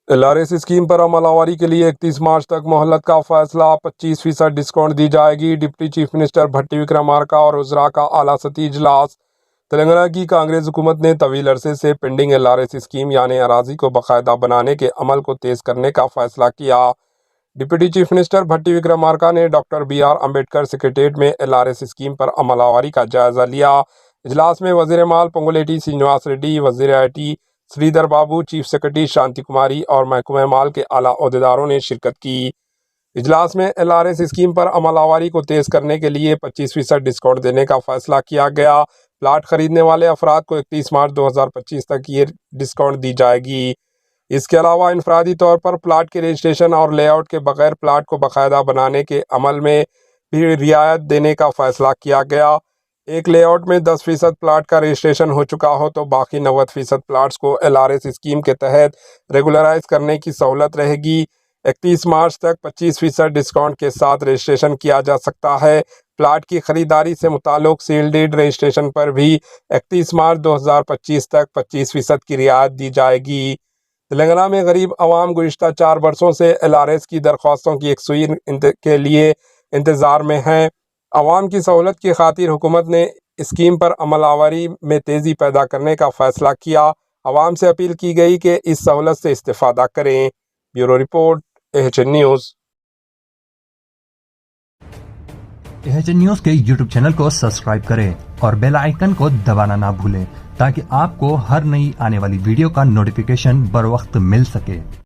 LRS scheme پر عمل آوری کے لیے 31 مارچ تک مہلت کا فیصلہ، 25% ڈسکاؤنٹ دی جائے گی۔ ڈپٹی چیف منسٹر بھٹی وکرمارکا اور وزراء کا اعلیٰ سطحی اجلاس۔ تلنگانہ کی کانگریس حکومت نے طویل عرصے سے پینڈنگ LRS اسکیم یعنی اراضی کو باقاعدہ بنانے کے عمل کو تیز کرنے کا فیصلہ کیا۔ ڈپٹی چیف منسٹر بھٹی وکرمارکا نے ڈاکٹر BR امبیڈکر سکریٹریٹ میں LRS اسکیم پر عمل آوری کا جائزہ لیا۔ اجلاس میں وزیر مال پونگولیٹی سرینواس ریڈی، وزیر IT سریدھر بابو، چیف سیکرٹری شانتی کماری اور محکمہ مال کے اعلیٰ عہدیداروں نے شرکت کی۔ اجلاس میں LRS اسکیم پر عمل آوری کو تیز کرنے کے لیے 25% ڈسکاؤنٹ دینے کا فیصلہ کیا گیا۔ پلاٹ خریدنے والے افراد کو 31 مارچ 2025 تک یہ ڈسکاؤنٹ دی جائے گی۔ اس کے علاوہ انفرادی طور پر پلاٹ کے رجسٹریشن اور لے آؤٹ کے بغیر پلاٹ کو باقاعدہ بنانے کے عمل میں بھی رعایت دینے کا فیصلہ کیا گیا۔ ایک لے آؤٹ میں 10% پلاٹ کا رجسٹریشن ہو چکا ہو تو باقی 90% پلاٹس کو LRS اسکیم کے تحت ریگولرائز کرنے کی سہولت رہے گی۔ 31 مارچ تک 25% ڈسکاؤنٹ کے ساتھ رجسٹریشن کیا جا سکتا ہے۔ پلاٹ کی خریداری سے متعلق سیل ڈیڈ رجسٹریشن پر بھی 31 مارچ 2025 تک 25% کی رعایت دی جائے گی۔ تلنگانہ میں غریب عوام گزشتہ 4 برسوں سے LRS کی درخواستوں کی یکسوئی کے لیے انتظار میں ہیں۔ عوام کی سہولت کی خاطر حکومت نے اسکیم پر عمل آوری میں تیزی پیدا کرنے کا فیصلہ کیا۔ عوام سے اپیل کی گئی کہ اس سہولت سے استفادہ کریں۔ Bureau report, AHN news. AHN news کے YouTube چینل کو سبسکرائب کریں اور بیل آئیکن کو دبانا نہ بھولیں تاکہ آپ کو ہر نئی آنے والی ویڈیو کا نوٹیفیکیشن بر وقت مل سکے۔